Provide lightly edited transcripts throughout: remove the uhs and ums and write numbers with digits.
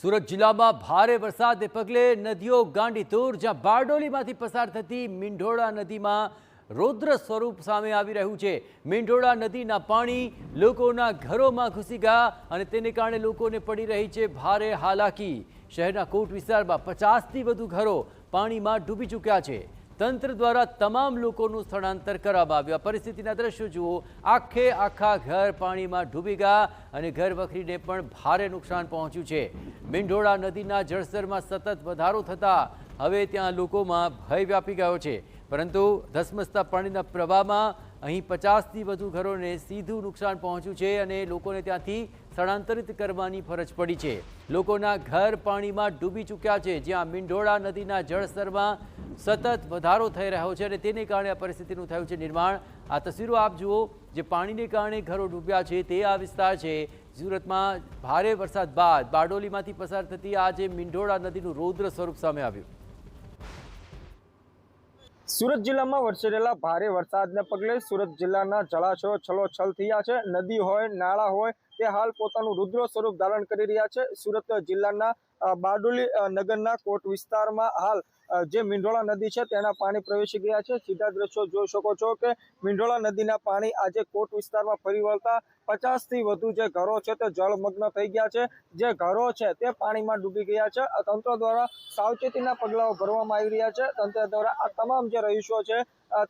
સુરત જિલ્લામાં ભારે વરસાદને પગલે નદીઓ ગાંડીતુર, જ્યાં બારડોલીમાંથી પસાર થતી મીંઢોળા નદીમાં રૌદ્ર સ્વરૂપ સામે આવી રહ્યું છે। મીંઢોળા નદીના પાણી લોકોના ઘરોમાં ઘૂસી ગયા અને તેને કારણે લોકોને પડી રહી છે ભારે હાલાકી। શહેરના કોટ વિસ્તારમાં 50થી વધુ ઘરો પાણીમાં ડૂબી ચૂક્યા છે। તંત્ર દ્વારા તમામ લોકોનું સ્થળાંતર કરવામાં આવ્યું। આ પરિસ્થિતિના દ્રશ્યો જુઓ, આખા ઘર પાણીમાં ડૂબી ગયા અને ઘર વખરીને પણ ભારે નુકસાન પહોંચ્યું છે। મીંઢોળા નદીના જળસ્તરમાં સતત વધારો થતાં હવે ત્યાં લોકોમાં ભય વ્યાપી ગયો છે, પરંતુ ધસમસતા પાણીના પ્રવાહમાં અહીં 50થી વધુ ઘરોને સીધું નુકસાન પહોંચ્યું છે અને લોકોને ત્યાંથી સ્થળાંતરિત કરવાની ફરજ પડી છે। લોકોના ઘર પાણીમાં ડૂબી ચૂક્યા છે, જ્યાં મીંઢોળા નદીના જળસ્તરમાં સતત વધારો થઈ રહ્યો છે અને તેને કારણે આ પરિસ્થિતિનું થયું છે નિર્માણ। આ તસવીરો આપ જુઓ, જે પાણીને કારણે ઘરો ડૂબ્યા છે તે આ વિસ્તાર છે। સુરતમાં ભારે વરસાદ બાદ બારડોલીમાંથી પસાર થતી આજે મીંઢોળા નદીનું રૌદ્ર સ્વરૂપ સામે આવ્યું। સુરત જિલ્લામાં વરસેલા ભારે વરસાદને પગલે સુરત જિલ્લાના જળાશયો છલોછલ થયા છે। નદી હોય, નાળા હોય, તે હાલ પોતાનું રુદ્ર સ્વરૂપ ધારણ કરી રહ્યા છે। સુરત જિલ્લાના બારડોલી નગરના કોટ વિસ્તારમાં હાલ જે મીંઢોળા નદી છે તેના પાણી પ્રવેશી ગયા છે। સીધા દ્રશ્યો જોઈ શકો છો કે મીંઢોળા નદીના પાણી આજે કોટ વિસ્તારમાં ફરી વળતા 50થી વધુ જે ઘરો છે તે જળમગ્ન થઈ ગયા છે। જે ઘરો છે તે પાણીમાં ડૂબી ગયા છે। તંત્ર દ્વારા સાવચેતીના પગલાઓ ભરવામાં આવી રહ્યા છે। તંત્ર દ્વારા આ તમામ જે રહીશો છે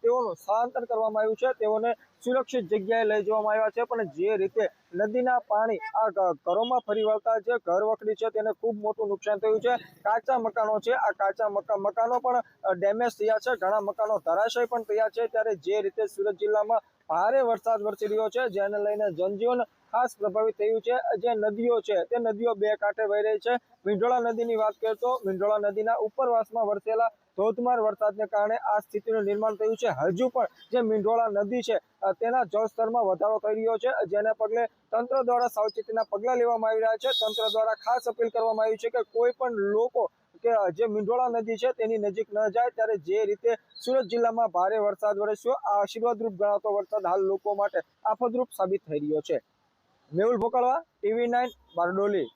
તેઓનું સ્થળાંતર કરવામાં આવ્યું છે, તેઓને સુરક્ષિત જગ્યાએ લઈ જવામાં આવ્યા છે। પણ જે રીતે નદીના પાણી આ ઘરોમાં ફરી વળતા જે ઘર વખરી છે તેને ખૂબ મોટું નુકસાન થયું છે। કાચા મકાનો છે, આ કાચા મકાનો પણ ડેમેજ થયા છે, ઘણા મકાનો ધરાશય પણ થયા છે। ત્યારે જે રીતે સુરત જિલ્લામાં ભારે વરસાદ વરસી રહ્યો છે, જેને લઈને જનજીવન ખાસ પ્રભાવિત થયું છે। જે નદીઓ છે તે નદીઓ બે કાંઠે વહી રહી છે। મીંઢોળા નદીની વાત કરીએ તો મીંઢોળા નદીના ઉપરવાસમાં વરસેલા ધોધમાર વરસાદને કારણે આ સ્થિતિનું નિર્માણ થયું છે। હજુ પણ જે મીંઢોળા નદી છે તેના જળસ્તરમાં વધારો થઈ રહ્યો છે, જેને પગલે તંત્ર દ્વારા સાવચેતીના પગલાં લેવામાં આવી રહ્યા છે। તંત્ર દ્વારા ખાસ અપીલ કરવામાં આવી છે કે કોઈ પણ લોકો કે જે મીંઢોળા નદી છે તેની નજીક ન જાય। ત્યારે જે રીતે સુરત જિલ્લામાં ભારે વરસાદ વરસ્યો, આ આશીર્વાદરૂપ ગણાતો વરસાદ હાલ લોકો માટે આફતરૂપ સાબિત થઈ રહ્યો છે। મેહુલ ભોકાળવા, TV9, બારડોલી।